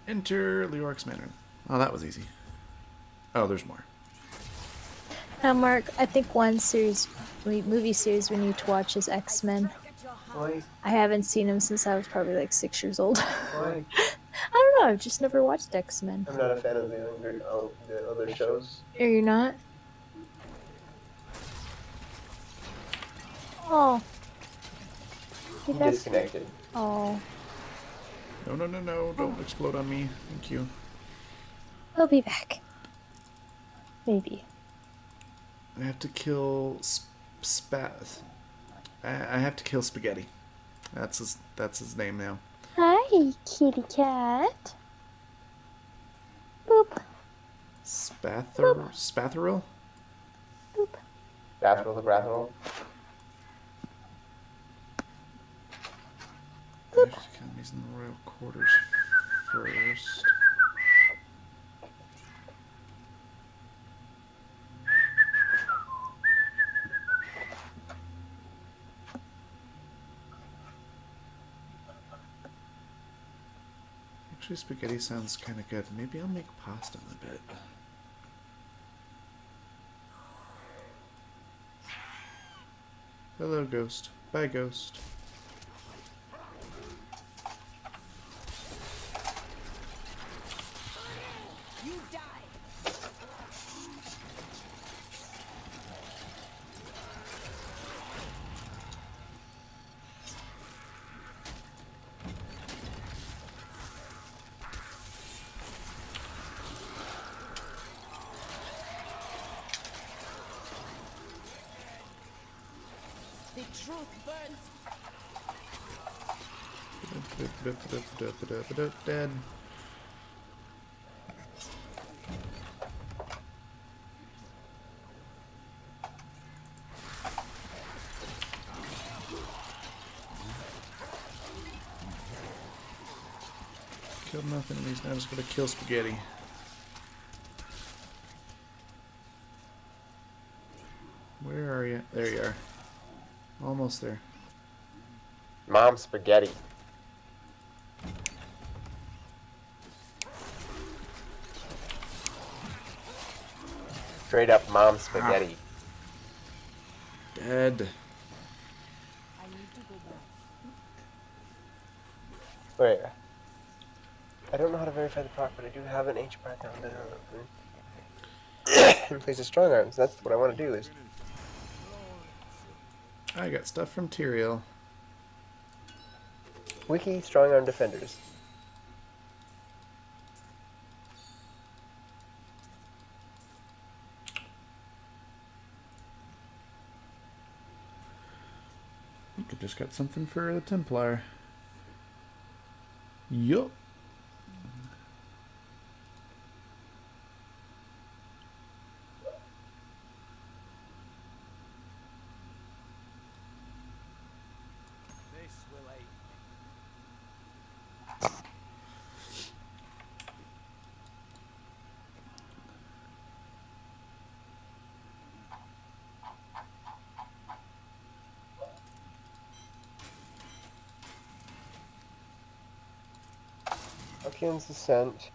Enter Leoric's Manor. Oh, that was easy. Oh, there's more. Now, Mark, I think one movie series we need to watch is X-Men. Why? I haven't seen them since I was probably like 6 years old. I Why? don't know. I've just never watched X-Men. I'm not a fan of the other shows. Are you not? Oh, hey, You that's disconnected. oh. No, no, no, no. Don't explode on me. Thank you. He'll be back. Maybe. I have to kill I have to kill Spaghetti. That's his name now. Hi, kitty cat. Boop. Spatheril? Boop. Battle the Battle. I have to kill these in the royal quarters first. Actually, spaghetti sounds kind of good. Maybe I'll make pasta in a bit. Hello, ghost. Bye, ghost. You die. The truth burns. Dead. Killed nothing, and he's now just gonna kill spaghetti. Where are you? There you are. Almost there. Mom spaghetti. Straight up mom spaghetti. Dead. I need to go back. Wait. I don't know how to verify the proc, but I do have an H background. In place of strong arms. That's what I want to do. Is I got stuff from Tyrael. wiki strong arm defenders. You could just got something for the Templar. Yup. This will aid. Alkian's Descent.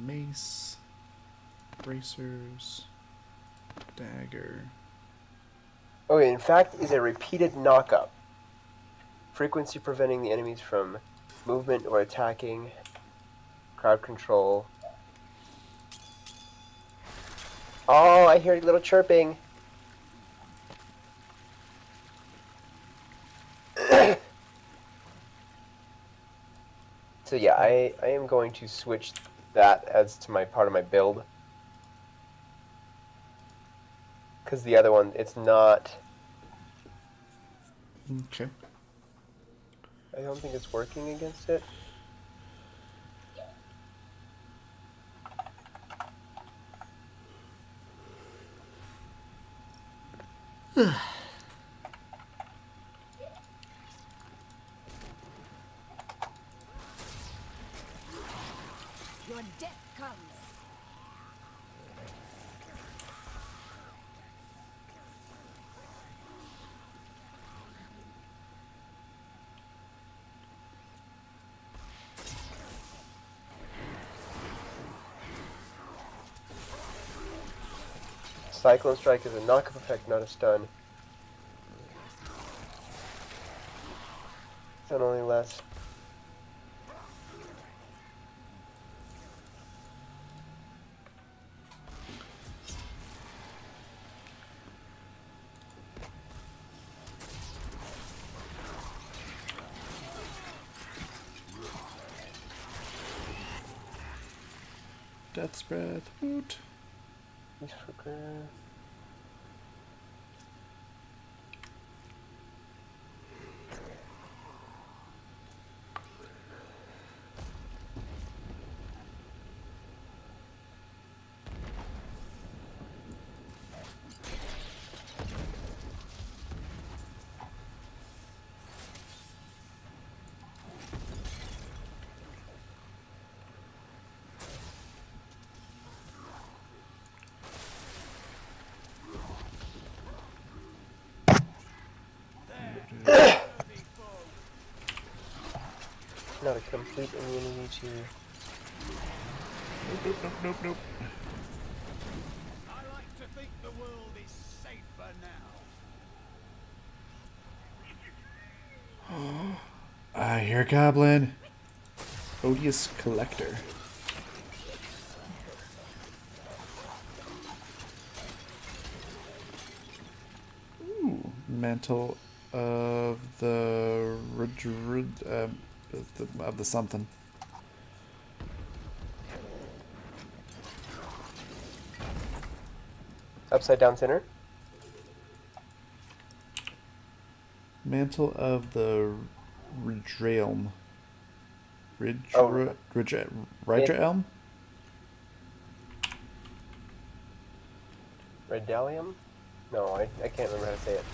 Mace. Bracers. Dagger. Okay, in fact, is a repeated knockup. Frequency preventing the enemies from movement or attacking. Crowd control. Oh, I hear a little chirping. So yeah, I am going to switch that as to my part of my build. Because the other one, it's not... Okay. I don't think it's working against it. Your death comes. Cyclone Strike is a knock-up effect, not a stun. Stun only less. Death spread. Woot. He's fucker. Not a complete immunity to... Nope, nope, nope, nope. I like to think the world is safer now. I hear a goblin. Odious Collector. Ooh, Mantle of the of the something. Upside down center. Mantle of the Ridrealm. Oh. Ridrealm? Redalium? No, I can't remember how to say it.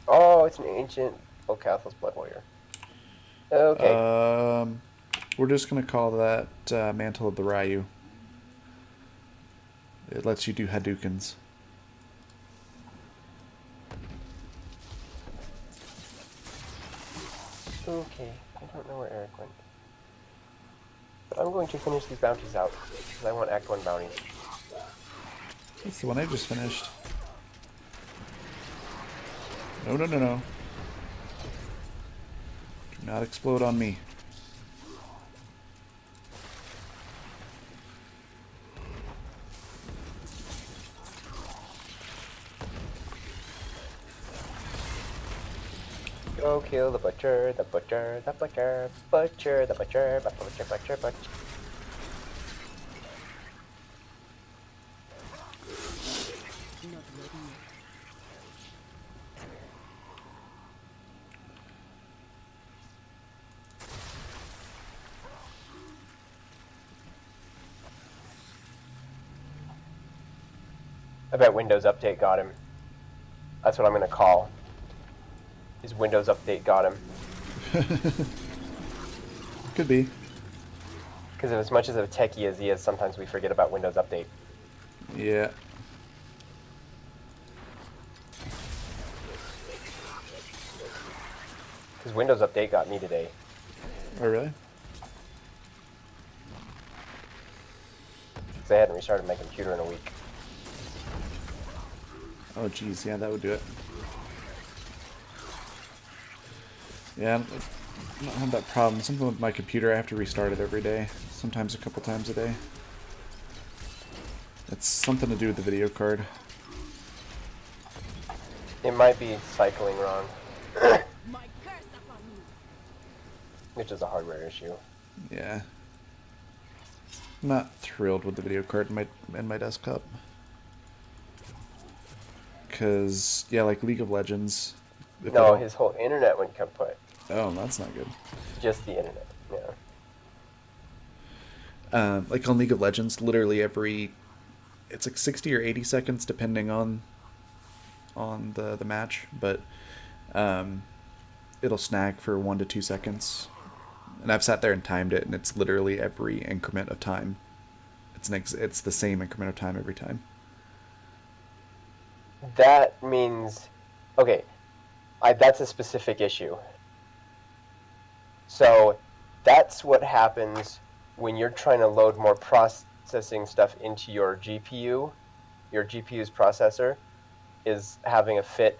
Oh, it's an ancient Ocathlus Blood Warrior. Okay. We're just gonna call that Mantle of the Ryu. It lets you do Hadoukens. Okay, I don't know where Eric went. But I'm going to finish these bounties out, because I want Act 1 bounties. That's the one I just finished. No, no, no, no. Do not explode on me. Go kill the butcher, the butcher, the butcher, butcher, the butcher, butcher, butcher, butcher. Not ready yet. I bet Windows Update got him. That's what I'm gonna call. His Windows Update got him. Could be. Because as much as a techie as he is, sometimes we forget about Windows Update. Yeah. Because Windows Update got me today. Oh, really? Because I hadn't restarted my computer in a week. Oh, geez. Yeah, that would do it. Yeah, I don't have that problem. Something with my computer, I have to restart it every day. Sometimes a couple times a day. It's something to do with the video card. It might be cycling wrong, My curse upon you. which is a hardware issue. Yeah. I'm not thrilled with the video card in my desktop. Because, yeah, like League of Legends. if I No, don't- his whole internet went kaput. Oh, that's not good. Just the internet, yeah. Like on League of Legends, literally it's like 60 or 80 seconds depending on the match, but it'll snag for 1 to 2 seconds. And I've sat there and timed it, and it's literally every increment of time. It's the same increment of time every time. That means, okay, that's a specific issue. So that's what happens when you're trying to load more processing stuff into your GPU, your GPU's processor is having a fit,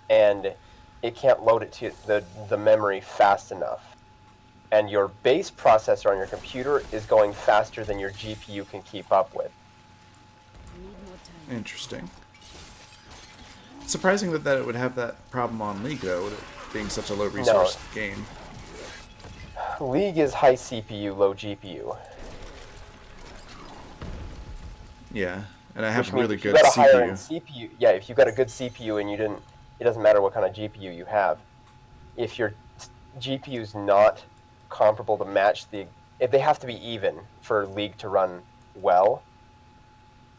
and it can't load it to the memory fast enough. And your base processor on your computer is going faster than your GPU can keep up with. Interesting. Surprising that it would have that problem on League, though, with it being such a low resource game. League is high CPU, low GPU. Yeah, and I have Which means really if you good got a higher end CPU. CPU, yeah, if you've got a good CPU and it doesn't matter what kind of GPU you have. If your GPU is not comparable to match if they have to be even for League to run well.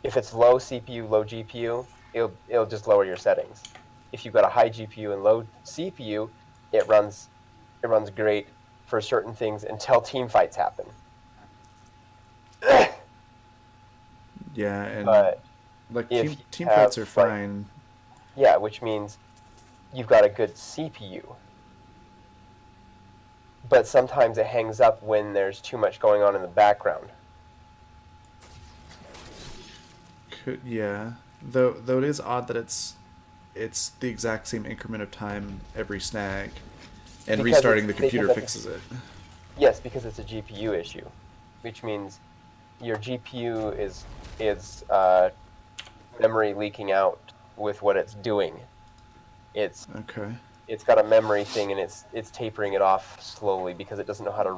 If it's low CPU, low GPU, it'll just lower your settings. If you've got a high GPU and low CPU, it runs great for certain things until team fights happen. Yeah, and But like if team you fights are have, fine. yeah, which means you've got a good CPU. But sometimes it hangs up when there's too much going on in the background. Yeah, though it is odd that it's the exact same increment of time every snag, and Because restarting the it's computer taken up- fixes it. Yes, because it's a GPU issue, which means your GPU is memory leaking out with what it's doing. It's Okay. got a memory thing, and it's tapering it off slowly because it doesn't know how to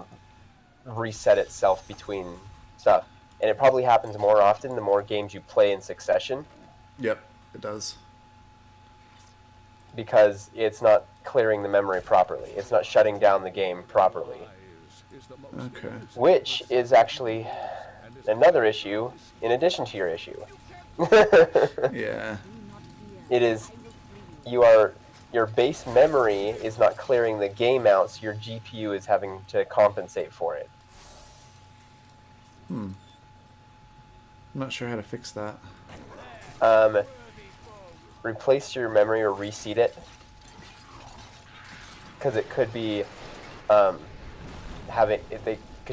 reset itself between stuff. And it probably happens more often the more games you play in succession, Yep, it does. because it's not clearing the memory properly. It's not shutting down the game properly, Okay. which is actually another issue in addition to your issue. Yeah. It is your base memory is not clearing the game out, so your GPU is having to compensate for it. I'm not sure how to fix that. Replace your memory or reseat it, because it could be because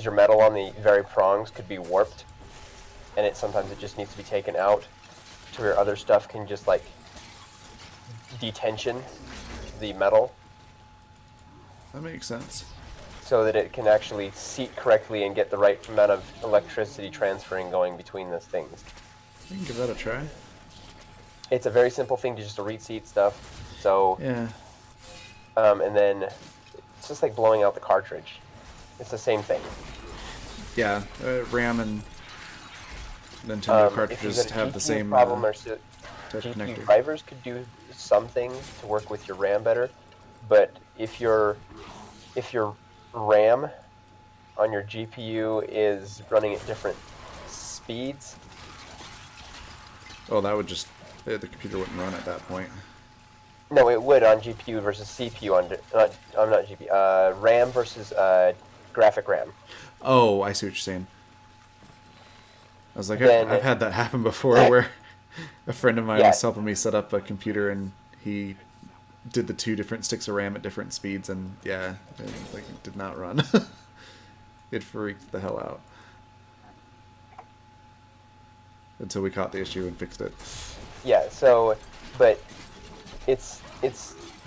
your metal on the very prongs could be warped, and sometimes it just needs to be taken out to where other stuff can just like detension the metal, That makes sense. so that it can actually seat correctly and get the right amount of electricity transferring going between those things. We can give that a try. It's a very simple thing to just reseat stuff. So, Yeah. and then it's just like blowing out the cartridge. It's the same thing. Yeah. RAM and Nintendo If cartridges you've got a have the GPU same problem, or type of GPU connector. drivers could do something to work with your RAM better. But if your RAM on your GPU is running at different speeds, Oh, that would just the computer wouldn't run at that point. no, it would on GPU versus CPU I'm not GPU. RAM versus graphic RAM. Oh, I see what you're saying. I was like, Then- I've had that happen before, where a friend of mine Yeah. was helping me set up a computer, and he did the 2 different sticks of RAM at different speeds, and yeah, it did not run. It freaked the hell out. Until we caught the issue and fixed it. Yeah, so, but it's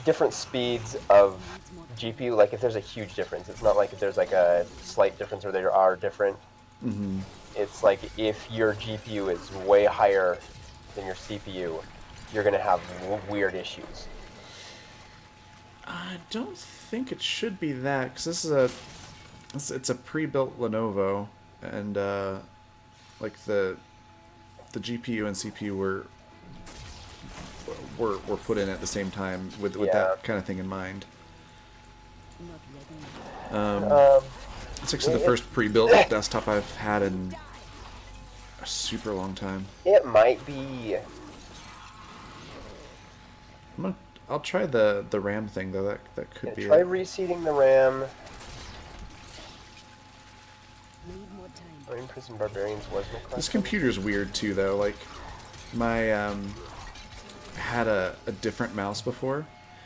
different speeds of GPU. Like if there's a huge difference, it's not like if there's like a slight difference or there are different. Mm-hmm. It's like if your GPU is way higher than your CPU, you're gonna have weird I don't think it should be that, because this is it's a pre-built Lenovo, and like the GPU and CPU were put in at the same time with Yeah. that kind of thing in mind. It's actually the it- first pre-built desktop I've had in a super long time. It might be. I'll try the RAM thing though. That could be Try it. reseating the RAM. Marine Prison Barbarians was my question. This computer's weird too though. Like my had a different mouse before,